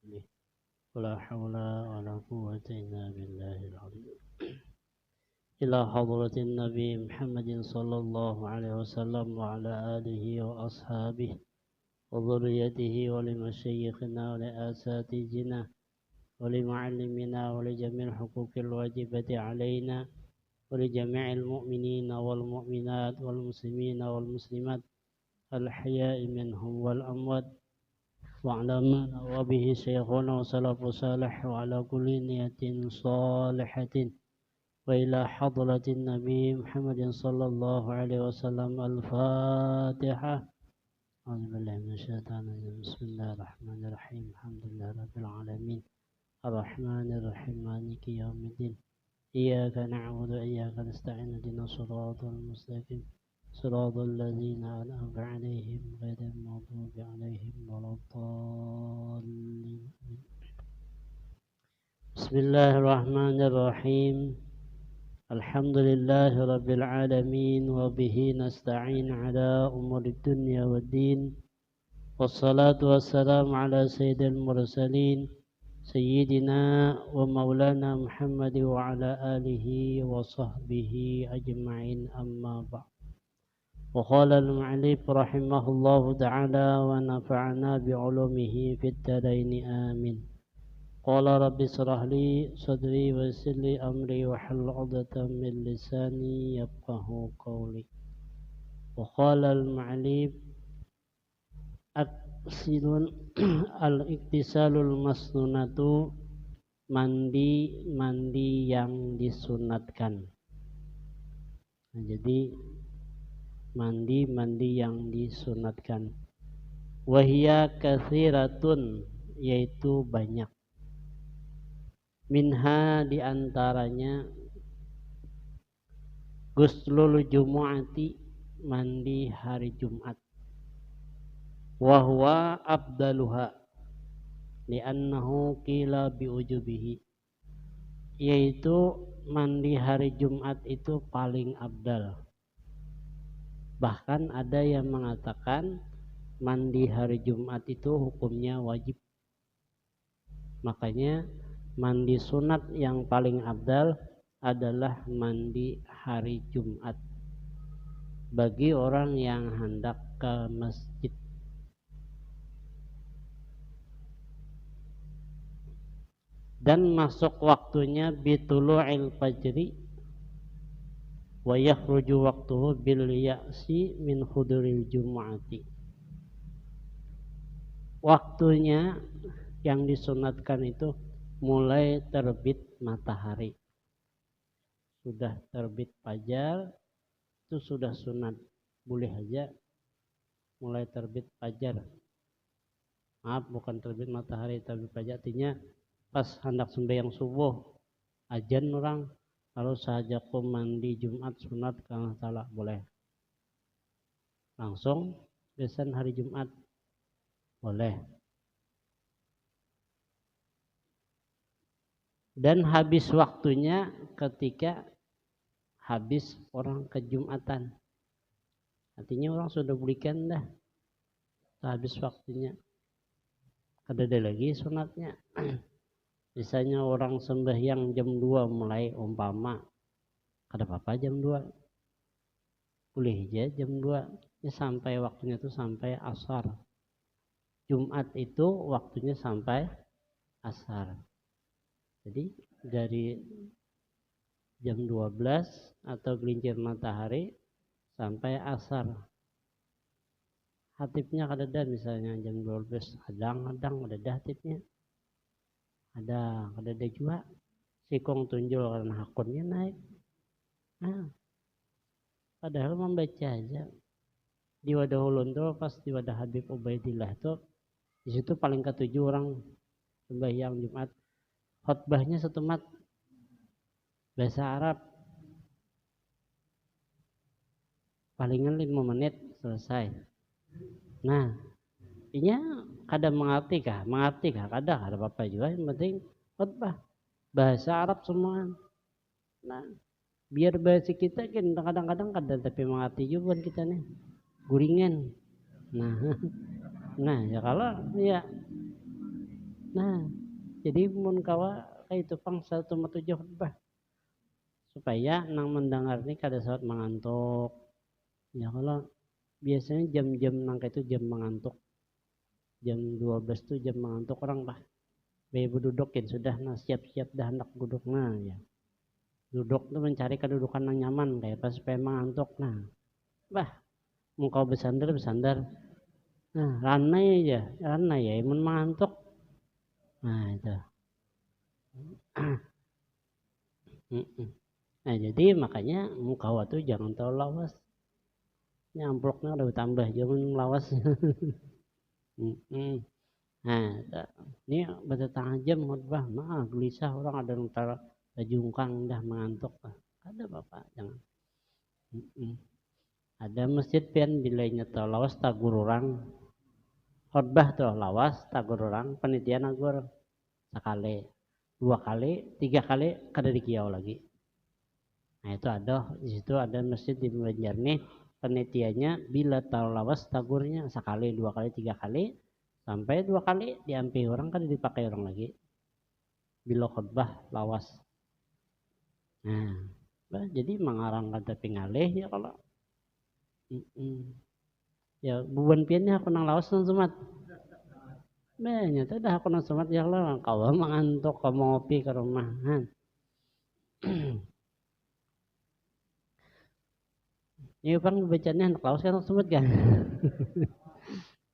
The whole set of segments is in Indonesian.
فضله ولا حول ولا قوة إلا بالله العظيم. إلى حضرة النبي محمد صلى الله عليه وسلم وعلى آله وأصحابه وذريته ولمشايخنا ولأساتذتنا ولمعلمنا ولجميع الحقوق الواجبة علينا ولجميع المؤمنين والمؤمنات والمسلمين والمسلمات الأحياء منهم والأموات وعلى ما نوى به شيخنا وسلف صالح وعلى كل نية صالحة وإلى حضرة النبي محمد صلى الله عليه وسلم. الفاتحة. أعوذ بالله من الشيطان الرجيم. بسم الله الرحمن الرحيم. الحمد لله رب العالمين الرحمن الرحيم مالك يوم الدين إياك نعبد وإياك نستعين اهدنا الصراط المستقيم صراط الذين أنعمت عليهم غير المغضوب عليهم ولا الضالين. بسم الله الرحمن الرحيم. الحمد لله رب العالمين وبه نستعين على أمور الدنيا والدين والصلاة والسلام على سيد المرسلين سيدنا ومولانا محمد وعلى آله وصحبه أجمعين. أما بعد. وقال المؤلف رحمه الله تعالى ونفعنا بعلومه في الدارين آمين. قال رب اشرح لي صدري ويسر لي أمري واحلل عقدة من لساني يفقهوا قولي. وقال المؤلف al-iktisalul masnunatu, mandi yang disunatkan. Nah, jadi mandi yang disunatkan. Wahia katsiratun, yaitu banyak. Minha, diantaranya guslul jumu'ati, mandi hari Jumat. Wahwa abdaluha li'annahu qila biujubihi, yaitu mandi hari Jumat itu paling abdal. Bahkan ada yang mengatakan mandi hari Jumat itu hukumnya wajib. Makanya mandi sunat yang paling abdal adalah mandi hari Jumat bagi orang yang hendak ke masjid. Dan masuk waktunya bitulu'il fajri wa yakhruju waqtuhu bil ya'si min huduril jumu'ati. Waktunya yang disunatkan itu mulai terbit matahari. Sudah terbit fajar itu sudah sunat, boleh aja mulai terbit fajar. Maaf, bukan terbit matahari, terbit fajar artinya pas hendak sembahyang subuh azan orang lalu saja mandi Jumat sunat karena salah, boleh langsung besan hari Jumat, boleh. Dan habis waktunya ketika habis orang ke Jumatan, artinya orang sudah belikan dah habis waktunya, ada lagi sunatnya. Misalnya orang sembahyang jam 2 mulai umpama, ada apa jam 2? Boleh aja jam 2. Ya, sampai waktunya itu sampai asar. Jumat itu waktunya sampai asar. Jadi dari jam 12 atau gelincir matahari sampai asar. Hatibnya kadang misalnya jam 12 kadang ada hatibnya. Ada juga sikong tunjul karena hakunnya naik. Nah, padahal membaca aja di wadah ulun tuh, pas di wadah Habib Ubaidillah tuh, di situ paling ketujuh orang sembahyang Jumat, khutbahnya satu mat bahasa Arab, palingan 5 menit selesai. Nah, ini kadang mengerti kah? Kadang ada apa juga, yang penting khutbah bahasa Arab semua. Nah, biar bahasa kita kan kadang-kadang tapi mengerti juga kita nih, guringan. Nah ya kalau ya Nah, jadi mun kawa kayak itu pangsa tujuh khutbah supaya nang mendengar ini kada saat mengantuk. Ya kalau biasanya jam-jam nang itu jam mengantuk. Jam 12 tuh jam mengantuk orang bah. Bayi berdudukin sudah nah siap-siap dah hendak duduk nah ya. Duduk tuh mencari kedudukan yang nyaman kayak pas supaya mengantuk nah. Bah, mau kau bersandar. Nah, ranai ya, imun mengantuk. Nah, itu. Nah, jadi makanya muka tuh jangan terlalu lawas. Ini amplopnya udah tambah, jangan lawas. Nah, ini bertetangga jam khutbah, gelisah orang ada yang terjungkang dah mengantuk. Ada bapak, jangan. Ada masjid pian bila nyata lawas tagur orang. Khutbah tuh lawas tagur orang, penitian agur sekali, 2 kali, 3 kali kada dikiau lagi. Nah itu ada di situ ada masjid di Banjarni penitiannya bila tahu lawas tagurnya sekali, 2 kali, 3 kali sampai 2 kali diampi orang kada dipakai orang lagi. Bila khutbah lawas. Nah, jadi mengarang kata pingalih ya kalau ya buban piannya aku nang lawas nang sumat. Banyak tuh dah aku nang sumat ya Allah kau mengantuk kau ngopi ke rumahan. Ini bang bacanya anak lawas kan semut kan.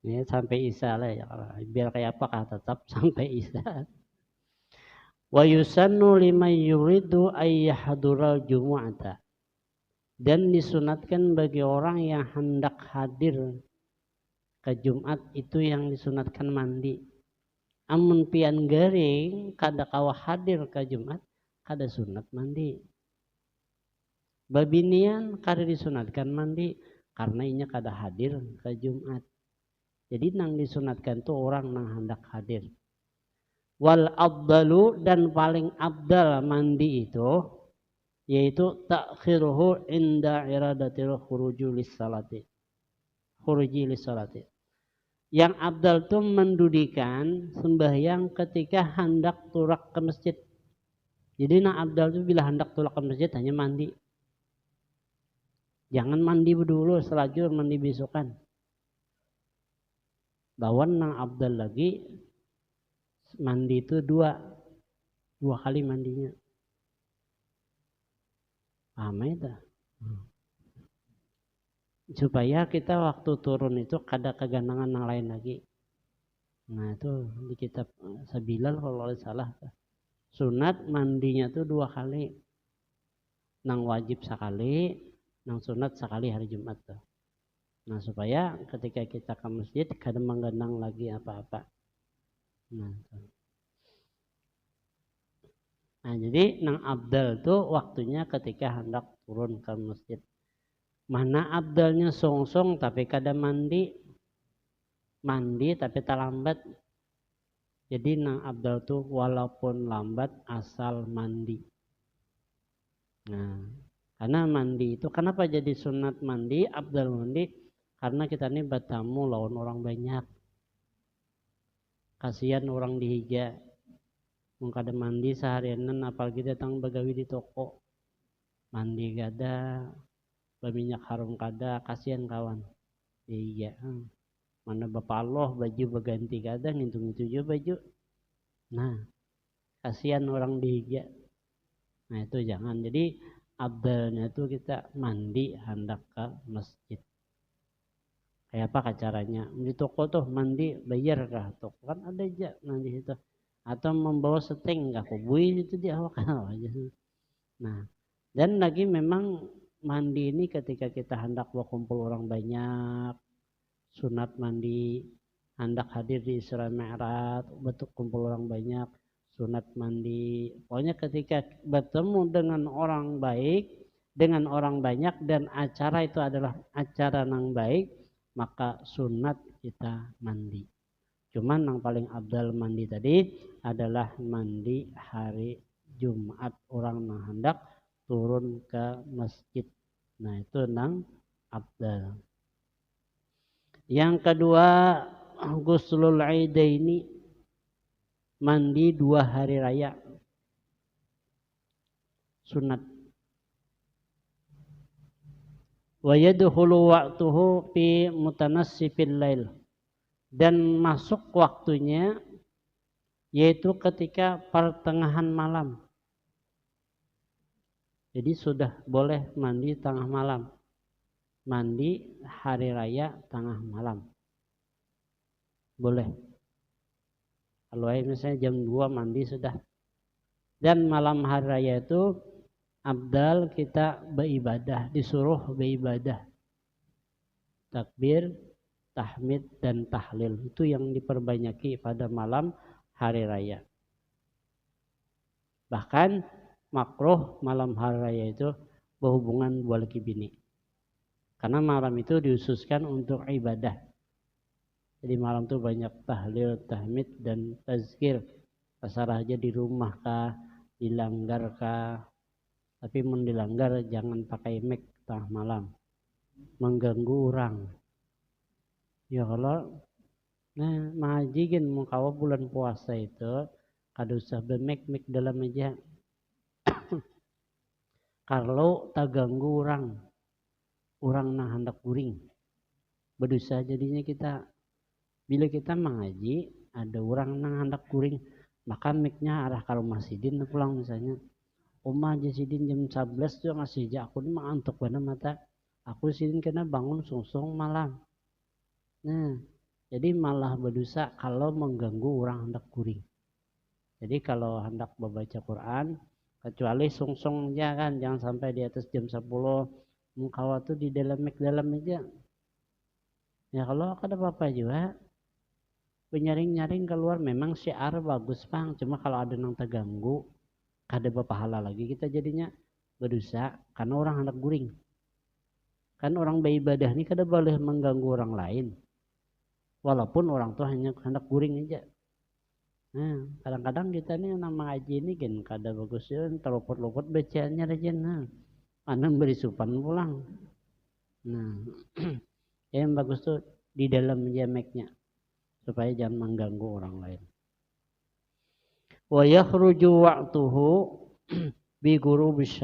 Ini sampai isya lah ya biar kayak apa kah tetap sampai isya. Wa yusannu liman yuridu ayyahdural jumu'ata. Dan disunatkan bagi orang yang hendak hadir ke Jumat itu yang disunatkan mandi. Amun pian garing kada kawa hadir ke Jumat kada sunat mandi. Babinian kada disunatkan mandi karena inya kada hadir ke Jumat. Jadi nang disunatkan tuh orang nang hendak hadir. Wal abdalu dan paling abdal mandi itu yaitu ta'khiruhu inda iradatil khuruji lis-salati. Yang abdal tuh mendudikan sembahyang ketika hendak turak ke masjid. Jadi nang abdal tuh bila hendak turak ke masjid hanya mandi. Jangan mandi dulu selajur mandi besokan. Bawan nang abdal lagi mandi itu dua kali mandinya. Paham itu? Supaya kita waktu turun itu kada keganangan yang lain lagi. Nah itu di kitab Sabilal kalau salah. Sunat mandinya tuh 2 kali. Nang wajib sekali, nang sunat sekali hari Jumat tuh. Nah supaya ketika kita ke masjid kada menggenang lagi apa-apa. Nah jadi nang abdal tuh waktunya ketika hendak turun ke masjid. Mana abdalnya songsong tapi kada mandi tapi terlambat. Jadi nang abdal tuh walaupun lambat asal mandi. Nah, karena mandi itu kenapa jadi sunat mandi, abdal mandi? Karena kita ini bertamu lawan orang banyak. Kasihan orang dihiga. Mau kada mandi seharianan apalagi datang begawi di toko. Mandi kada, berminyak harum kada, kasihan kawan. Iya. Mana bapak Allah baju berganti kada, ngintung itu juga baju. Nah, kasihan orang dihiga. Nah itu jangan. Jadi abdalnya itu kita mandi hendak ke masjid. Kayak apa caranya? Di toko tuh mandi bayar kah? Toko kan ada aja nanti situ. Atau membawa seteng kah? Kubui itu dia awak aja. Nah, dan lagi memang mandi ini ketika kita hendak berkumpul orang banyak, sunat mandi, hendak hadir di Isra Mi'raj, betul kumpul orang banyak, sunat mandi. Pokoknya ketika bertemu dengan orang baik, dengan orang banyak dan acara itu adalah acara yang baik, maka sunat kita mandi. Cuman yang paling abdal mandi tadi adalah mandi hari Jumat orang yang hendak turun ke masjid. Nah itu nang abdal. Yang kedua, ghuslul aidaini, mandi 2 hari raya sunat. Wa yadkhulu waqtuhu fi mutanassifil lail, dan masuk waktunya yaitu ketika pertengahan malam. Jadi sudah boleh mandi tengah malam. Mandi hari raya tengah malam. Boleh. Kalau misalnya jam 2 mandi sudah. Dan malam hari raya itu abdal kita beribadah, disuruh beribadah. Takbir, tahmid, dan tahlil. Itu yang diperbanyaki pada malam hari raya. Bahkan makruh malam hari raya itu berhubungan dua laki bini. Karena malam itu dihususkan untuk ibadah. Jadi malam itu banyak tahlil, tahmid, dan tazkir. Pasar aja di rumah kah, dilanggar kah. Tapi dilanggar jangan pakai mic tengah malam. Mengganggu orang. Ya kalau mahajigin mukawa bulan puasa itu kada usah bermek-mek dalam meja. Kalau tak ganggu orang nang hendak guring, berdosa jadinya kita. Bila kita mengaji ada orang nang hendak guring, maka miknya arah ke rumah sidin pulang misalnya. Oma aja sidin jam 11 tuh ngasih jak aku mah antuk pada mata. Aku sidin kena bangun sungsung malam. Nah, jadi malah berdosa kalau mengganggu orang hendak guring. Jadi kalau hendak membaca Quran, kecuali sungsung aja kan, jangan sampai di atas jam 10 mukawa tuh di dalam aja. Ya kalau ada apa-apa juga, penyaring-nyaring keluar memang syiar bagus bang, cuma kalau ada yang terganggu, kada berpahala lagi kita jadinya berdosa karena orang hendak guring. Kan orang beribadah ini kada boleh mengganggu orang lain. Walaupun orang tuh hanya hendak guring aja. Nah, kadang-kadang kita nih nama ngaji ini kan kada bagus ya, terlopot-lopot bacaannya aja. Nah, anak beri supan pulang. Nah, yang bagus tuh di dalam jameknya supaya jangan mengganggu orang lain. Wa yakhruju waqtuhu bi ghurubis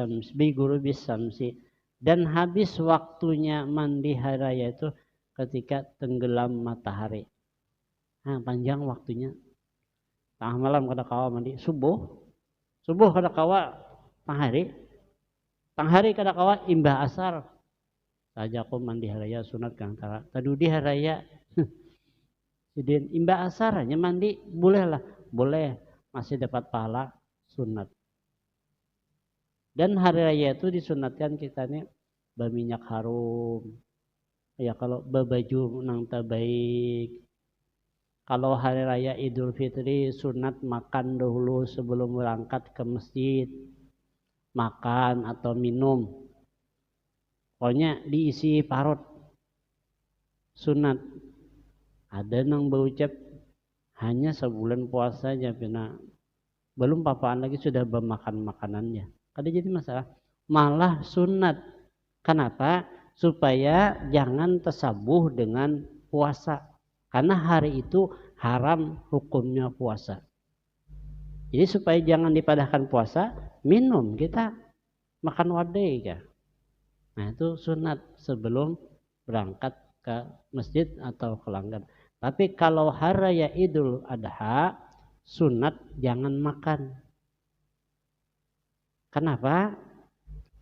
syamsi, dan habis waktunya mandi hari raya itu ketika tenggelam matahari. Nah, panjang waktunya. Tengah malam kada kawa mandi, subuh kada kawa tengah hari kada kawa imbah asar. Saja aku mandi hari raya sunat kang tara. Tadudi hari raya. Jadi imbah asar hanya mandi boleh masih dapat pahala sunat. Dan hari raya itu disunatkan kita nih berminyak harum. Ya kalau berbaju nang terbaik. Kalau hari raya Idul Fitri sunat makan dahulu sebelum berangkat ke masjid. Makan atau minum. Pokoknya diisi parut. Sunat. Ada nang berucap hanya sebulan puasanya pina. Belum papaan lagi sudah bermakan makanannya. Kada jadi masalah. Malah sunat. Kenapa? Supaya jangan tersabuh dengan puasa. Karena hari itu haram hukumnya puasa. Jadi supaya jangan dipadahkan puasa, minum kita makan wadai kah. Nah itu sunat sebelum berangkat ke masjid atau ke langgar. Tapi kalau hari raya Idul Adha, sunat jangan makan. Kenapa?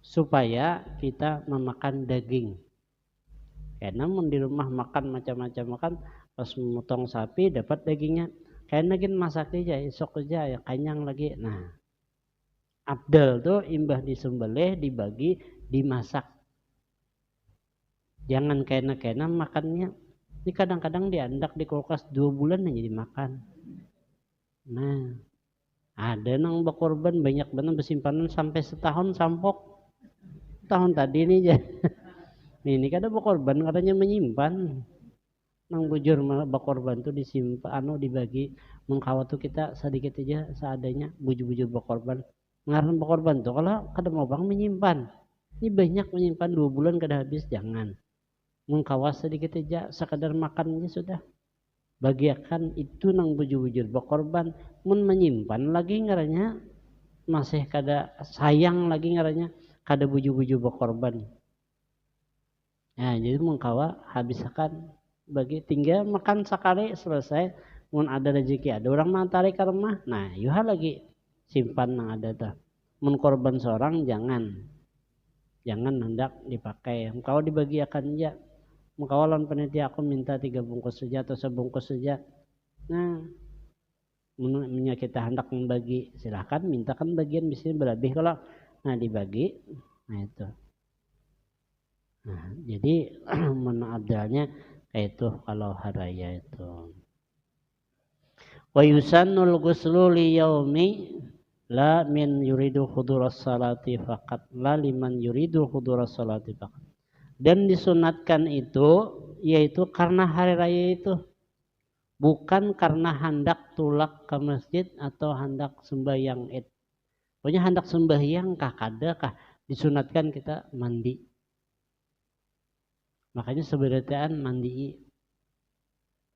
Supaya kita memakan daging. Karena di rumah makan macam-macam makan, pas memotong sapi dapat dagingnya. Karena kita masak aja, esok aja ya kenyang lagi. Nah, abdal tuh imbah disembelih, dibagi, dimasak. Jangan kena makannya. Ini kadang-kadang diandak di kulkas 2 bulan aja dimakan. Nah, ada nang berkorban banyak banget bersimpanan sampai setahun sampok. Tahun tadi nih aja. Ini kada berkorban katanya menyimpan. Nang bujur berkorban tuh disimpan dibagi mengkawat tuh kita sedikit aja seadanya bujur-bujur berkorban. Ngaran berkorban tuh kalau kada mau bang menyimpan. Ini banyak menyimpan 2 bulan kada habis jangan. Mengkawas sedikit aja sekadar makan aja sudah. bagiakan itu nang bujur-bujur berkorban mun menyimpan lagi ngarannya masih kada sayang lagi ngarannya kada bujur-bujur berkorban. Nah, jadi mengkawa habiskan bagi tinggal makan sekali selesai mun ada rezeki ada orang mah tarik ke rumah. Nah, yuha lagi simpan nang ada tah. Mun korban seorang jangan hendak dipakai. Engkau dibagiakan aja. Mengkawalan panitia aku minta 3 bungkus saja atau sebungkus saja. Nah, menurutnya kita hendak membagi silahkan mintakan bagian bisa berlebih kalau nah dibagi. Nah itu. Nah, jadi menadalnya kayak itu kalau haraya itu. Wa yusannul ghuslu li yaumi la min yuridu huduras salati faqat la liman yuridu huduras salati faqat. Dan disunatkan itu yaitu karena hari raya itu bukan karena hendak tulak ke masjid atau hendak sembahyang id. Pokoknya hendak sembahyang kah kada kah disunatkan kita mandi. Makanya sebenarnya mandi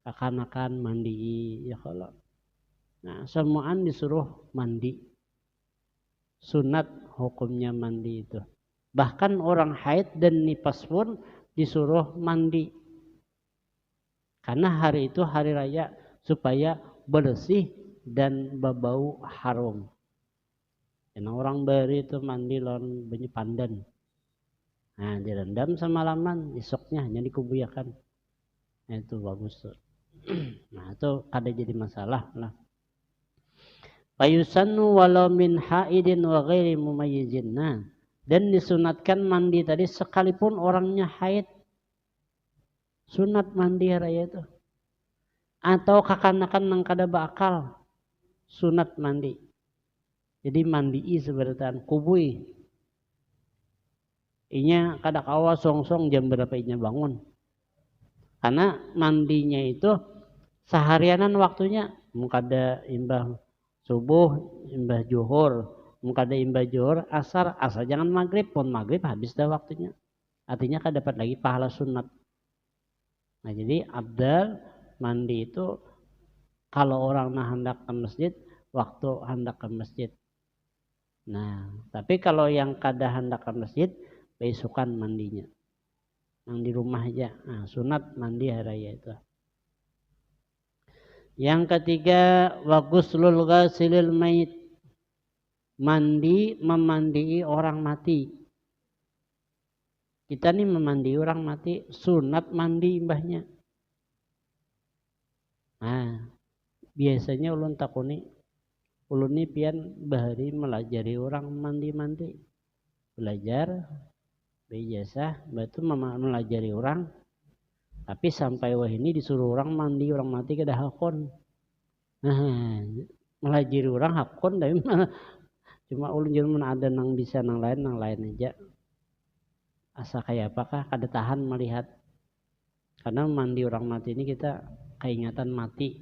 akan mandi ya kalau. Nah, semuaan disuruh mandi. Sunat hukumnya mandi itu. Bahkan orang haid dan nifas pun disuruh mandi. Karena hari itu hari raya supaya bersih dan berbau harum. Karena orang beri itu mandi lawan banyu pandan. Nah, direndam semalaman, esoknya hanya dikubuyakan. Nah, itu bagus tuh. Nah, itu kada jadi masalah lah. Fayusannu walau min haidin wa ghairi mumayyizin. Nah, dan disunatkan mandi tadi sekalipun orangnya haid. Sunat mandi raya itu. Atau kakanakan nang kada bakal. Sunat mandi. Jadi mandi sebenarnya kubui. Inya kada kawa song-song jam berapa inya bangun. Karena mandinya itu seharianan waktunya. Mungkada imbah subuh, imbah juhur. Mungkada imbah juhur, asar jangan maghrib. Pun maghrib habis dah waktunya. Artinya kada dapat lagi pahala sunat. Nah jadi abdal mandi itu kalau orang nah hendak ke masjid, waktu hendak ke masjid. Nah tapi kalau yang kada hendak ke masjid, besokan mandinya. Yang di rumah aja. Nah, sunat mandi hari raya itu. Yang ketiga, wa ghuslul ghasilil mayit. Mandi memandai orang mati. Kita nih memandai orang mati, sunat mandi mbahnya. Nah, biasanya ulun takuni, ulun ini pian bahari melajari orang mandi-mandi. Belajar biasa, batu melajari orang, tapi sampai wah ini disuruh orang mandi orang mati kada hakon. Nah, melajari orang hakon, tapi cuma ulun jangan ada nang bisa nang lain aja. Asa kayak apakah kada tahan melihat, karena mandi orang mati ini kita keingatan mati.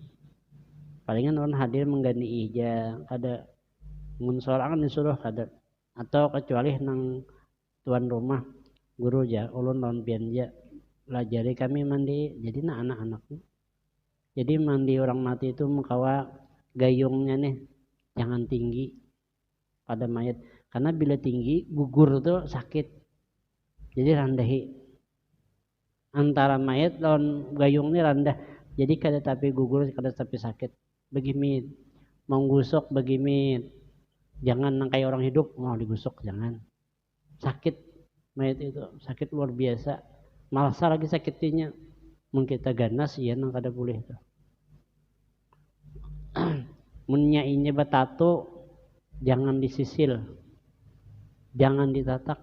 Palingan orang hadir menggani ija, kada mensorangan disuruh kada, atau kecuali nang tuan rumah. Guru aja, ulun lawan pian aja pelajari kami mandi, jadi anak-anaknya. Jadi mandi orang mati itu mengkawa gayungnya nih jangan tinggi pada mayat, karena bila tinggi gugur tuh sakit. Jadi randahi antara mayat lawan gayungnya rendah, jadi kada tapi gugur kada tapi sakit. Begini menggusok begini, jangan nang kayak orang hidup mau digusok jangan, sakit. Mayat itu sakit luar biasa, malsa lagi sakitnya. Mungkin kita ganas ya nang kada boleh itu. Munyainya batato jangan disisil, jangan ditatak.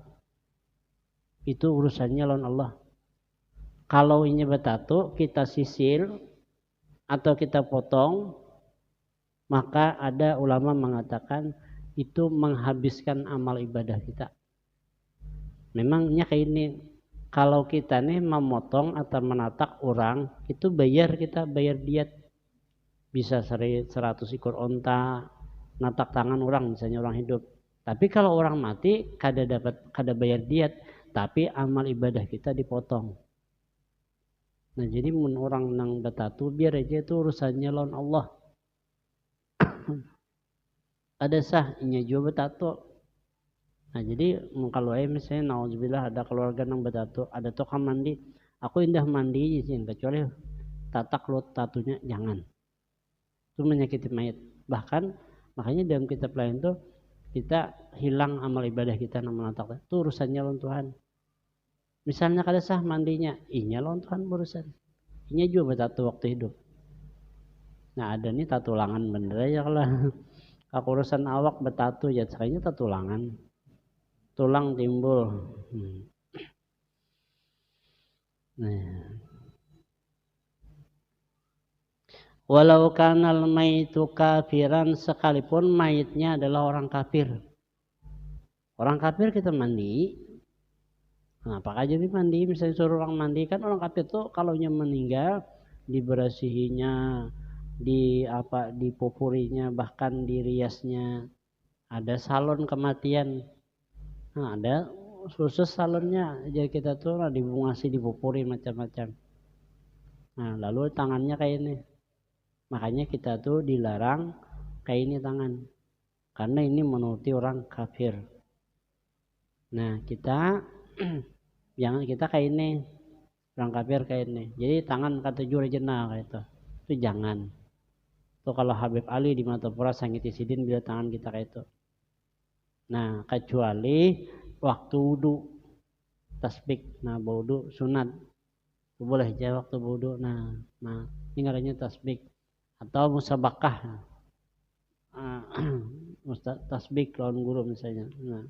Itu urusannya lawan Allah. Kalau ini batato kita sisil atau kita potong, maka ada ulama mengatakan itu menghabiskan amal ibadah kita. Memangnya kayak ini, kalau kita nih memotong atau menatak orang, itu bayar diet. Bisa 100 ekor onta, natak tangan orang, misalnya orang hidup. Tapi kalau orang mati, kada bayar diet, tapi amal ibadah kita dipotong. Nah jadi mun orang nang betatu biar aja itu urusannya lawan Allah. Ada sah inya juga betatu. Nah jadi kalau misalnya nauzubillah ada keluarga nang betatu, ada tukang mandi, aku indah mandi izin kecuali tatak lo tatunya jangan. Itu menyakiti mayat. Bahkan makanya dalam kitab lain tuh kita hilang amal ibadah kita nama tatak. Itu urusannya lawan Tuhan. Misalnya kada sah mandinya, inya lawan Tuhan berurusan. Inya juga betatu waktu hidup. Nah ada nih tatulangan bener aja kalau urusan awak betatu ya sekalinya tatulangan. Tulang timbul. Nah. Walau kanal maitu kafiran sekalipun mayitnya adalah orang kafir. Orang kafir kita mandi. Nah, apakah jadi mandi? Misalnya suruh orang mandi kan orang kafir tuh kalau meninggal diberasihinya, dipupurinya, bahkan diriasnya. Ada salon kematian. Nah, ada khusus salonnya. Jadi kita tuh dibungasi, dipupuri macam-macam. Nah, lalu tangannya kayak ini. Makanya kita tuh dilarang kayak ini tangan. Karena ini menuruti orang kafir. Nah, kita jangan kita kayak ini. Orang kafir kayak ini. Jadi tangan kata juri jenah kayak itu. Itu jangan. Itu kalau Habib Ali di Matapura sangit isidin bila tangan kita kayak itu. Nah, kecuali waktu wudu tasbih. Nah, wudu sunat. Itu boleh aja waktu wudu. Nah, ini ngarannya tasbih atau musabakah. Tasbih lawan guru misalnya. Nah,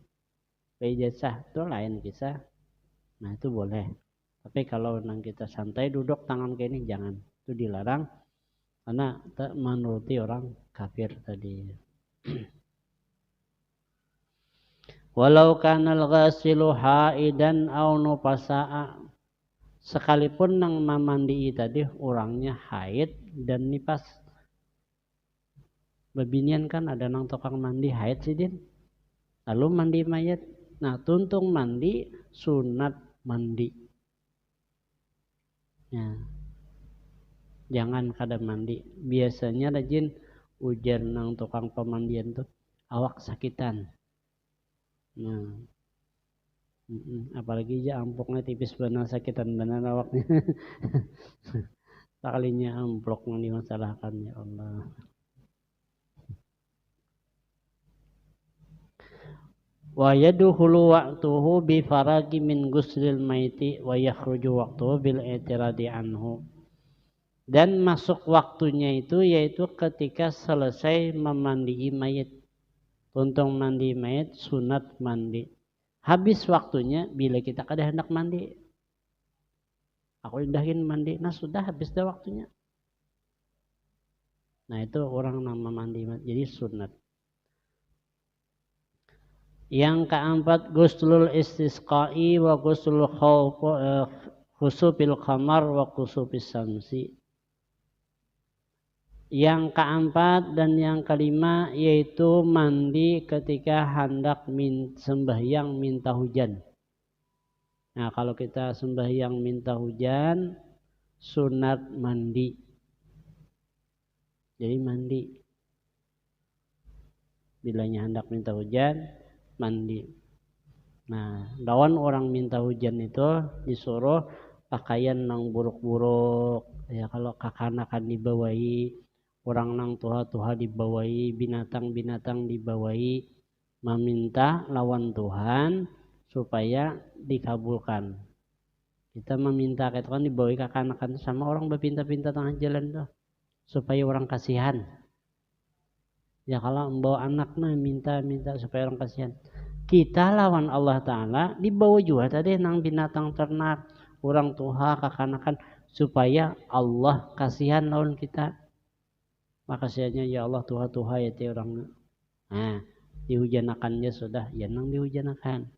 ijazah itu lain kisah. Nah, itu boleh. Tapi kalau nang kita santai duduk tangan kayak ini jangan. Itu dilarang karena menuruti orang kafir tadi. Walau kanal ghasilu haidan au nufasaa, sekalipun nang mamandi tadi orangnya haid dan nifas. Babinian kan ada nang tukang mandi haid sih din. Lalu mandi mayat. Nah, tuntung mandi sunat mandi. Ya. Jangan kada mandi. Biasanya rajin ujar nang tukang pemandian tuh awak sakitan. Nah, apalagi ya ampoknya tipis benar sakitan benar awaknya. Sekalinya amplok yang dimasalahkan ya Allah. Wa yadkhulu waqtuhu bi faragi min ghuslil maiti wa yakhruju waqtuhu bil i'tiradi anhu. Dan masuk waktunya itu yaitu ketika selesai memandai mayit. Tuntung mandi mayit sunat mandi. Habis waktunya bila kita kada hendak mandi. Aku indahin mandi, nah sudah habis dah waktunya. Nah itu orang nama mandi jadi sunat. Yang keempat guslul istisqai wa guslul khusufil qamar wa khusufis samsi. Yang keempat dan yang kelima yaitu mandi ketika hendak sembahyang minta hujan. Nah kalau kita sembahyang minta hujan sunat mandi. Jadi mandi. Bilanya hendak minta hujan mandi. Nah, lawan orang minta hujan itu disuruh pakaian nang buruk-buruk. Ya kalau kakanakan dibawahi, orang nang tuha-tuha dibawahi, binatang-binatang dibawahi, meminta lawan Tuhan supaya dikabulkan. Kita meminta itu kan dibawahi kakanakan sama orang berpinta-pinta tengah jalan tuh supaya orang kasihan. Ya kalau membawa anaknya minta supaya orang kasihan. Kita lawan Allah Ta'ala dibawa juga tadi nang binatang ternak, orang tuha, kakanakan supaya Allah kasihan lawan kita. Makasihnya ya Allah tuha ya ti orang. Nah, dihujanakannya sudah, ya nang dihujanakan.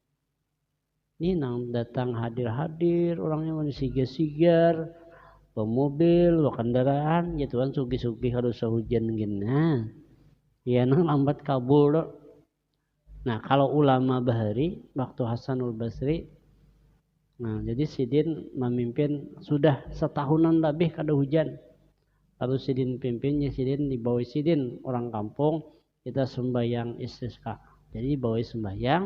Ini nang datang hadir-hadir, orangnya mau sigar-sigar, pemobil, kendaraan, ya Tuhan sugi-sugi harus hujan gini. Ya nang lambat kabul. Nah kalau ulama bahari waktu Hasanul Basri Nah, jadi Sidin memimpin sudah setahunan lebih kada hujan. Lalu Sidin pimpinnya, Sidin dibawa Sidin orang kampung, kita sembahyang istisqa. Jadi dibawa sembahyang,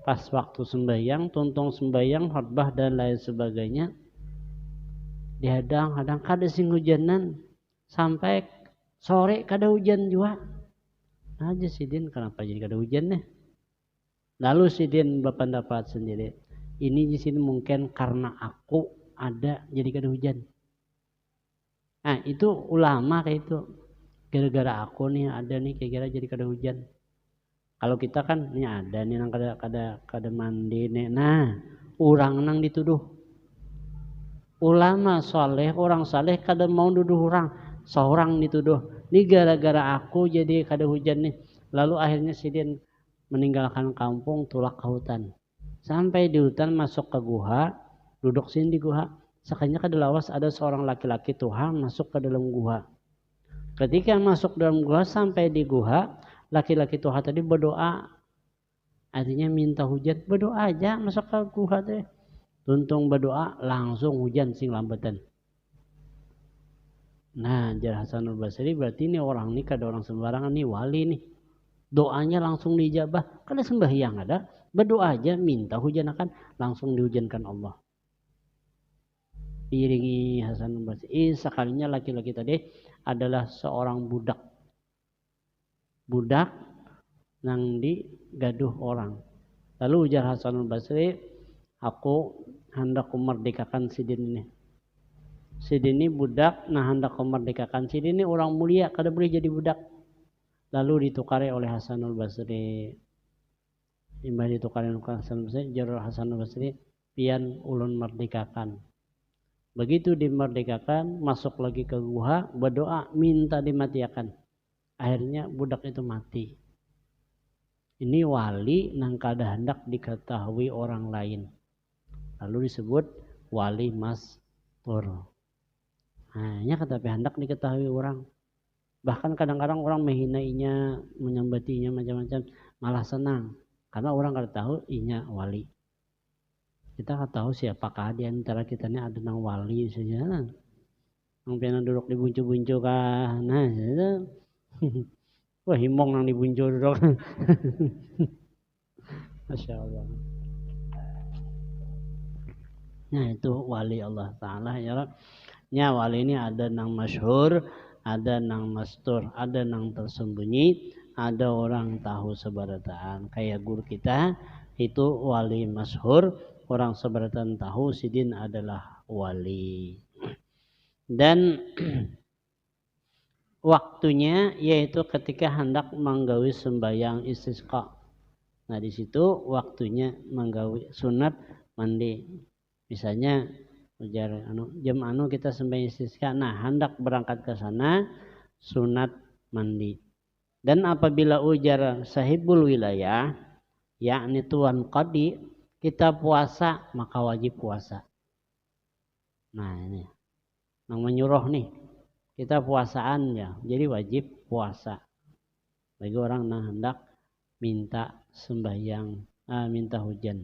pas waktu sembahyang, tuntung sembahyang, khutbah dan lain sebagainya, dihadang-hadang kada sing hujanan sampai sore kada hujan juga. Nah, aja Sidin kenapa jadi kada hujan nih? Lalu Sidin berpendapat sendiri, ini di sini mungkin karena aku ada jadi kada hujan. Nah itu ulama kayak itu, gara-gara aku nih ada nih kira-kira jadi kada hujan. Kalau kita kan ini ada nih nang kada mandi nih. Nah orang nang dituduh. Ulama soleh, orang soleh kada mau nuduh orang, seorang dituduh. Ini gara-gara aku jadi kada hujan nih. Lalu akhirnya Sidin meninggalkan kampung, tulak ke hutan. Sampai di hutan masuk ke guha, duduk sini di guha. Sekalinya kada lawas ada seorang laki-laki Tuhan masuk ke dalam guha. Ketika masuk dalam guha sampai di guha, laki-laki Tuhan tadi berdoa. Artinya minta hujan, berdoa aja masuk ke guha teh. Tuntung berdoa langsung hujan sing lambatan. Nah, jar Hasanul Basri berarti ini orang ini kada orang sembarangan nih, wali nih. Doanya langsung dijabah, kada sembahyang ada, berdoa aja minta hujan akan langsung dihujankan Allah. Diiringi Hasanul Basri, sekalinya laki-laki tadi adalah seorang budak. Budak nang digaduh orang. Lalu ujar Hasanul Basri, aku hendak memerdekakan Sidin ini. Sidin ini budak, nah hendak memerdekakan Sidin ini orang mulia, kada boleh jadi budak. Lalu ditukari oleh Hasanul Basri. Imbah ditukari oleh Hasanul Basri, jar Hasanul Basri, pian ulun merdekakan. Begitu dimerdekakan, masuk lagi ke guha, berdoa minta dimatiakan. Akhirnya budak itu mati. Ini wali nang kada hendak diketahui orang lain. Lalu disebut wali mastur. Nah, ini kata hendak diketahui orang. Bahkan kadang-kadang orang menghinainya, menyambatinya macam-macam, malah senang. Karena orang kada tahu inya wali. Kita kada tahu siapakah di antara kita ini ada nang wali saja. Nang pernah duduk di buncu-buncu kah. Nah, wah himong nang di buncu duduk. Masya Allah. Nah itu wali Allah Ta'ala ya. Nya wali ini ada nang masyhur, ada nang mastur, ada nang tersembunyi, ada orang tahu sebarataan. Kayak guru kita itu wali masyhur, orang sebarataan tahu Sidin adalah wali. Dan waktunya yaitu ketika hendak menggawi sembahyang istisqa. Nah di situ waktunya menggawi sunat mandi. Misalnya ujar jam kita sembahyang istisqa, nah hendak berangkat ke sana sunat mandi. Dan apabila ujar sahibul wilayah, yakni tuan qadi, kita puasa maka wajib puasa. Nah ini yang menyuruh nih, kita puasaan ya, jadi wajib puasa. Bagi orang yang hendak minta sembahyang, minta hujan.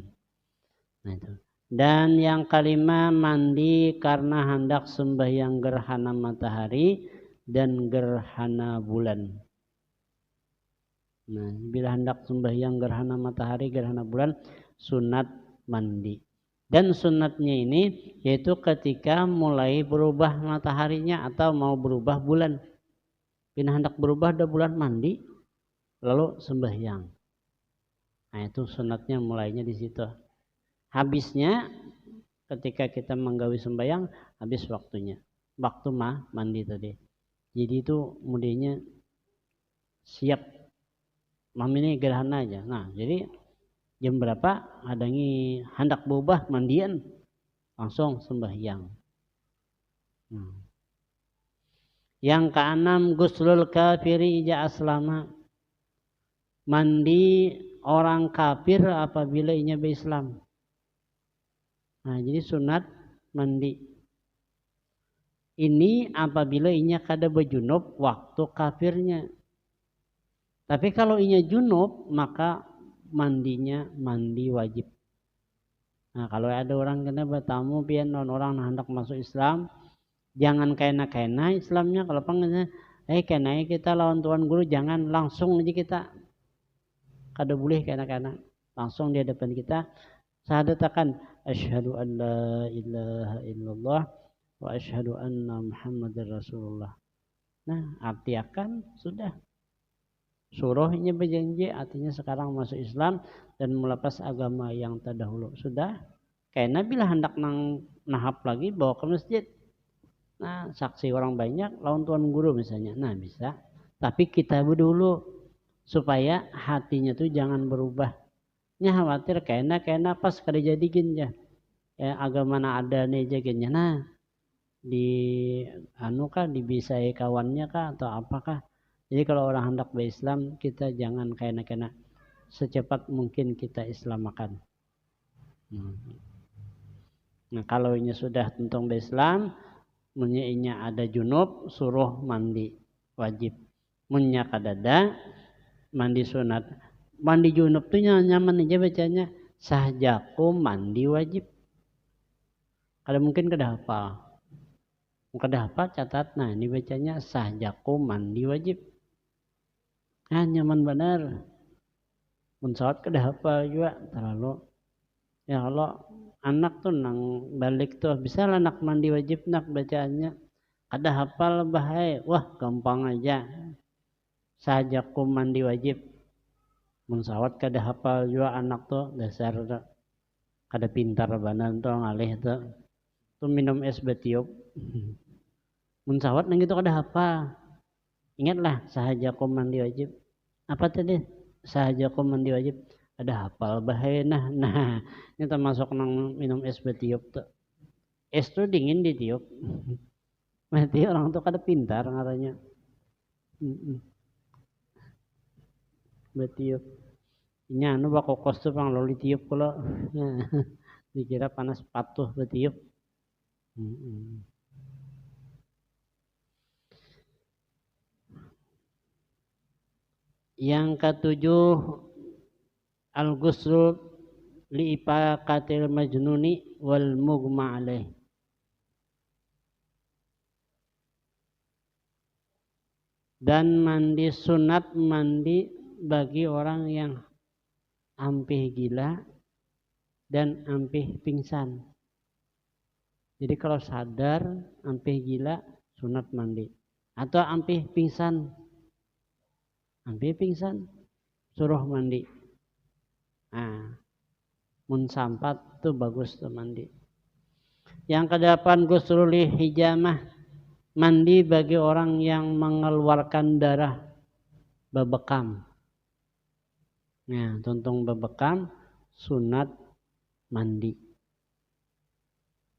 Nah itu. Dan yang kelima mandi karena hendak sembahyang gerhana matahari dan gerhana bulan. Nah, bila hendak sembahyang gerhana matahari, gerhana bulan, sunat mandi. Dan sunatnya ini yaitu ketika mulai berubah mataharinya atau mau berubah bulan. Bila hendak berubah ada bulan mandi, lalu sembahyang. Nah itu sunatnya mulainya di situ. Habisnya ketika kita menggawi sembahyang habis waktunya. Waktu mandi tadi. Jadi itu mudahnya siap. Ini gerhana aja. Nah jadi jam berapa hadangi hendak berubah mandian langsung sembahyang. Yang keenam guslul kafiri ija aslama. Mandi orang kafir apabila inya berislam. Nah, jadi sunat mandi. Ini apabila inya kada berjunub waktu kafirnya. Tapi kalau inya junub maka mandinya mandi wajib. Nah, kalau ada orang kena bertamu pian orang hendak masuk Islam, jangan kena Islamnya. Kalau pengennya kena kita lawan tuan guru, jangan langsung aja kita kada boleh kena langsung di hadapan kita syahadatakan asyhadu an la ilaha illallah wa asyhadu anna muhammadar rasulullah. Nah, artiakan sudah. Suruhnya berjanji artinya sekarang masuk Islam dan melepas agama yang terdahulu. Sudah. Karena bila hendak nahap lagi bawa ke masjid. Nah, saksi orang banyak lawan tuan guru misalnya. Nah, bisa. Tapi kita dulu supaya hatinya tuh jangan berubah. Nya khawatir kena pas kada jadikin ya. Agama na ada nih jadinya. Nah, di kah dibisai kawannya kah atau apakah? Jadi kalau orang hendak berislam kita jangan kena secepat mungkin kita islamakan. Nah, kalau ini sudah tentang berislam, munya ada junub suruh mandi wajib. Munya kadada mandi sunat. Mandi junub tuh nyaman aja bacanya sahjakum mandi wajib. Kalau mungkin kada hafal. Kada hafal catat. Nah, ini bacanya sahjakum mandi wajib. Nah, nyaman benar. Mensawat kada hafal juga terlalu. Ya kalau anak tuh nang balik tuh bisa lah anak mandi wajib nak bacaannya. Kada hafal bahaya. Wah, gampang aja. Sahjakum mandi wajib. Mensawat kada hafal juga anak tuh dasar kada pintar banan tuh ngalih tuh. Tuh minum es betiup. Mensawat nang itu kada hafal. Ingatlah sahajakum mandi wajib. Apa tadi? Sahajakum mandi wajib. Ada hafal bahaya nah ini termasuk nang minum es betiup tuh. Es tuh dingin ditiup. Berarti orang tuh kada pintar ngaranya. Betiup. Nya anu bakokos tuh pang loli tiup kalau dikira panas patuh betiup. Yang ketujuh al-ghusl li ifaqatil majnuni wal mughma alaih. Dan mandi sunat mandi bagi orang yang ampih gila dan ampih pingsan. Jadi kalau sadar ampih gila sunat mandi atau ampih pingsan suruh mandi. Nah, mun sampat tuh bagus tuh mandi. Yang kedelapan ghusl hijamah mandi bagi orang yang mengeluarkan darah bebekam. Nah, tuntung bebekam sunat mandi.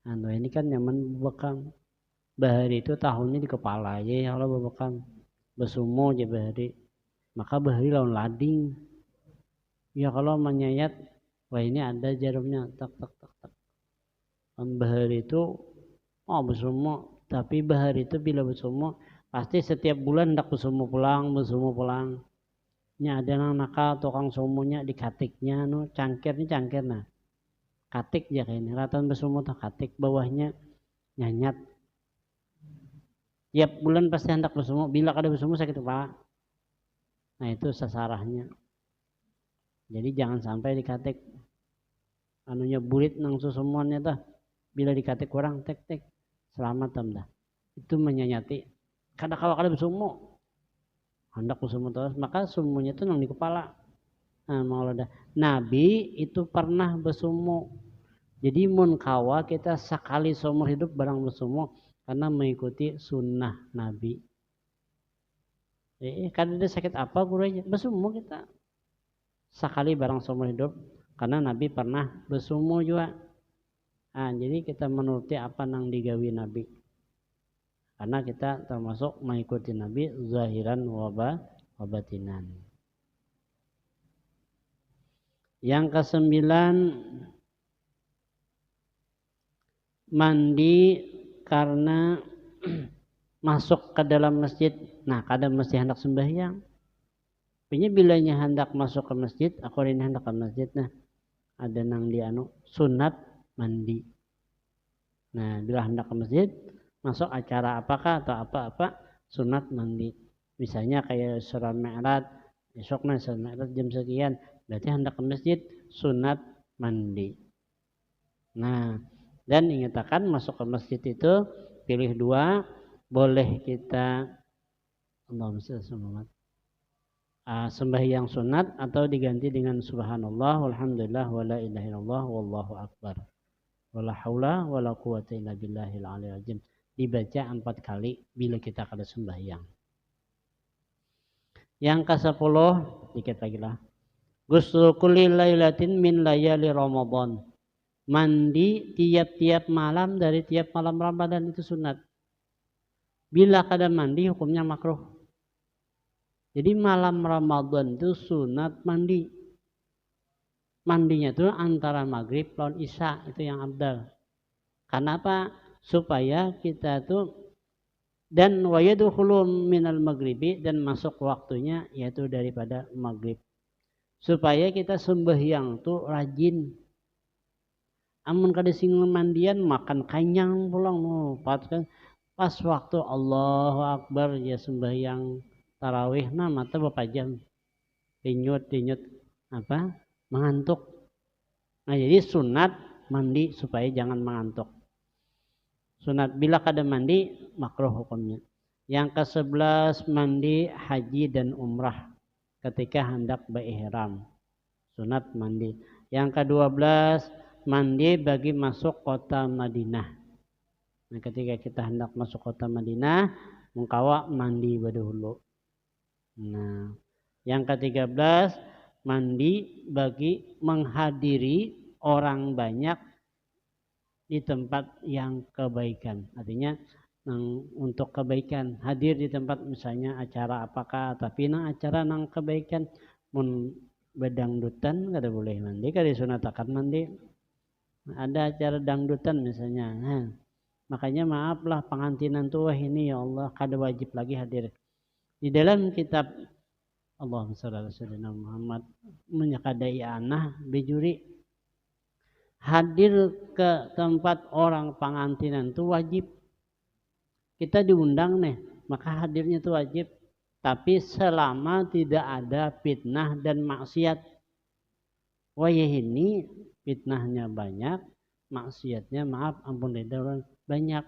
Nah, ini kan nyaman bebekam. Bahari itu tahunnya di kepala aja ya kalau bebekam. Besumo aja bahari. Maka bahari lawan lading. Ya kalau menyayat, wah ini ada jarumnya, tak. Bahari itu, besumo. Tapi bahari itu bila besumo, pasti setiap bulan hendak besumo pulang. Nya ada nang nakal tukang sumunya dikatiknya, cangkir nah. Katik ya kayaknya, ratan besumo tuh katik, bawahnya nyanyat. Tiap bulan pasti hendak besumo, bila kada besumo sakit kepala. Nah itu sasarahnya. Jadi jangan sampai dikatik. Anunya bulit nang susumuannya tuh. Bila dikatik kurang tek selamat dah. Itu menyanyati. Kalau besumo hendak besumo terus maka sumunya itu nang di kepala. Nah, maulada. Nabi itu pernah besumo. Jadi mun kawa kita sekali seumur hidup barang besumo karena mengikuti sunnah Nabi. Kan ada sakit apa guru aja besumo kita sekali barang seumur hidup karena Nabi pernah besumo juga. Nah, jadi kita menuruti apa nang digawi Nabi karena kita termasuk mengikuti Nabi zahiran wa batinan. Yang kesembilan mandi karena masuk ke dalam masjid. Nah, kadang mesti hendak sembahyang. Punya bilanya hendak masuk ke masjid, aku ini hendak ke masjid. Nah, ada nang di sunat mandi. Nah, bila hendak ke masjid, masuk acara apakah atau apa-apa, sunat mandi. Misalnya kayak surah Mi'raj, besoknya surah Mi'raj jam sekian, berarti hendak ke masjid, sunat mandi. Nah, dan ingatkan masuk ke masjid itu pilih dua, boleh kita sembahyang sunat atau diganti dengan subhanallah walhamdulillah wala ilaha illallah wallahu akbar. Wala haula wala quwata illa billahil aliyil azim. Dibaca 4 kali bila kita kada sembahyang. Yang ke-10 dikit lagi lah. Ghusl kulli lailatin min layali Ramadan. Mandi tiap-tiap malam dari tiap malam Ramadan itu sunat. Bila kada mandi hukumnya makruh. Jadi malam Ramadan itu sunat mandi. Mandinya itu antara maghrib lawan isya, itu yang abdal. Kenapa? Supaya kita tuh dan wayadkhulu minal maghribi, dan masuk waktunya yaitu daripada maghrib. Supaya kita sembahyang tuh rajin. Amun kada sing mandian makan kanyang pulang pas waktu Allahu Akbar ya sembahyang tarawih mata berapa jam dinyut apa mengantuk. Nah, jadi sunat mandi supaya jangan mengantuk. Sunat bila kada mandi makruh hukumnya. Yang ke-11 mandi haji dan umrah ketika hendak berihram. Sunat mandi. Yang ke-12 mandi bagi masuk kota Madinah. Nah, ketika kita hendak masuk kota Madinah, mengkawa mandi dahulu. Nah, yang ke-13 mandi bagi menghadiri orang banyak di tempat yang kebaikan. Artinya untuk kebaikan, hadir di tempat misalnya acara apakah, tapi acara kebaikan mun bedangdutan kada boleh mandi, kada sunatakan mandi. Ada acara dangdutan misalnya. Nah, makanya maaflah pengantinan tua ini ya Allah kada wajib lagi hadir. Di dalam kitab Allahumma shalli ala sayyidina Muhammad menyakadai anah bejuri hadir ke tempat orang pengantinan itu wajib. Kita diundang nih, maka hadirnya itu wajib. Tapi selama tidak ada fitnah dan maksiat. Wayah ini fitnahnya banyak, maksiatnya maaf ampun orang banyak.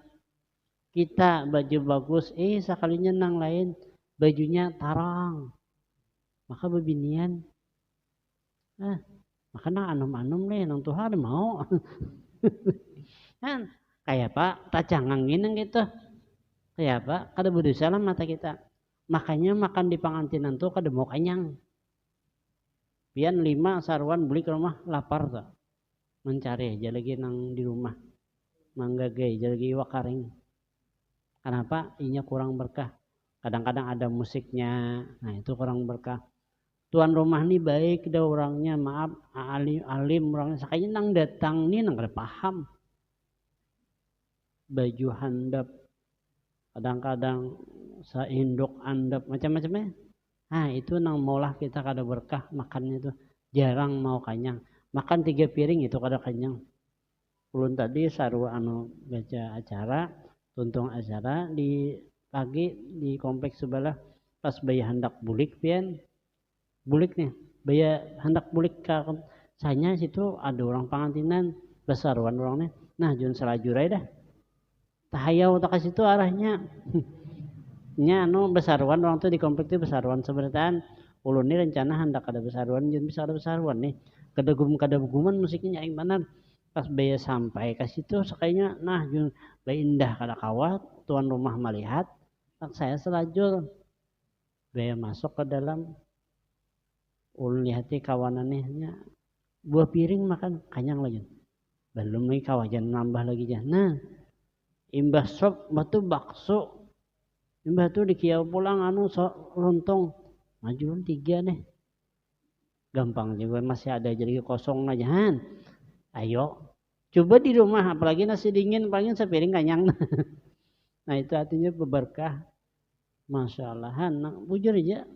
Kita baju bagus, sekalinya nang lain bajunya tarang. Maka bebinian, maka nang anum-anum nih, nang Tuhan mau. Kan kayak Pak, tak cangangin gitu. Kayak Pak, kada berdosa lah mata kita. Makanya makan di pengantinan tuh kada mau kenyang. Pian 5 sarwan beli ke rumah lapar tuh. Mencari aja lagi nang di rumah. Manggagai aja lagi iwak karing. Kenapa? Inya kurang berkah. Kadang-kadang ada musiknya, nah itu kurang berkah. Tuan rumah nih baik dah orangnya, maaf alim orangnya, sakanya nang datang nih nang kada paham. Baju handap, kadang-kadang seinduk andap macam-macamnya. Nah itu nang maulah kita kada berkah makannya itu, jarang mau kenyang. Makan 3 piring itu kada kenyang. Ulun tadi sarua baca acara, tuntung acara di pagi di kompleks sebelah, pas bayi hendak bulik pian bulik nih, bayi hendak bulik ke sanya situ ada orang pengantinan besaruan orangnya. Nah jun selajurai dah tahayau tak kasih itu arahnya. Nya besaruan orang tuh di kompleks itu besaruan sebenarnya. Ulun ini rencana hendak ada besaruan, jun bisa ada besaruan nih. Kedaguman musiknya yang benar. Pas bayi sampai ke situ sekayaknya nah jun bayi indah kada kawat, tuan rumah melihat. Saya selajur bayi masuk ke dalam, ulun lihati kawanannya 2 piring makan kanyang lagi, belum lagi kawajan nambah lagi jan. Nah imbah sop batu bakso, imbah tu dikiau pulang lontong majuan 3 nih, gampang juga masih ada jadi kosong aja. Ayo coba di rumah, apalagi nasi dingin paling sepiring kanyang. Nah itu artinya berberkah. Masya Allah, bujur aja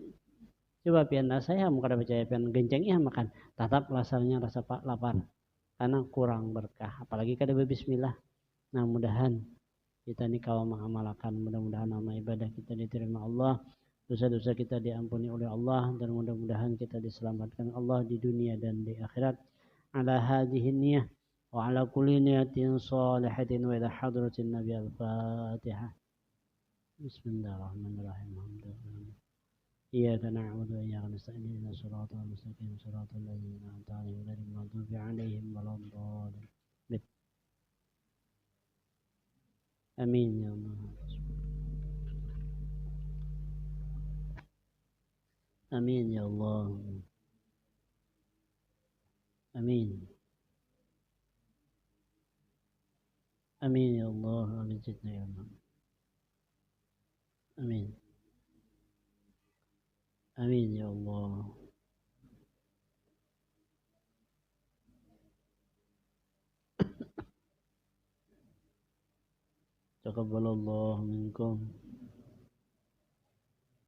Coba pian saya kada percaya pian genceng ya makan, tetap rasanya rasa lapar karena kurang berkah. Apalagi kada berbismillah. Nah, mudahan kita nih kalau mengamalkan, mudah-mudahan amal ibadah kita diterima Allah, dosa-dosa kita diampuni oleh Allah, dan mudah-mudahan kita diselamatkan Allah di dunia dan di akhirat. Ala hadhihi niyah wa ala kulli niyatin salihatin wa ila hadratin nabi al-fatihah. Bismillahirrahmanirrahim. Iyyaka na'budu wa iyyaka nasta'in ihdinas siratal mustaqim siratal ladzina an'amta 'alaihim ghairil maghdubi 'alaihim waladdallin. Amin ya Allah. Amin ya Allah. Amin. Amin ya Allah. Amin jidna ya Allah. Amin. Amin ya Allah. Taqabbalallahu minkum.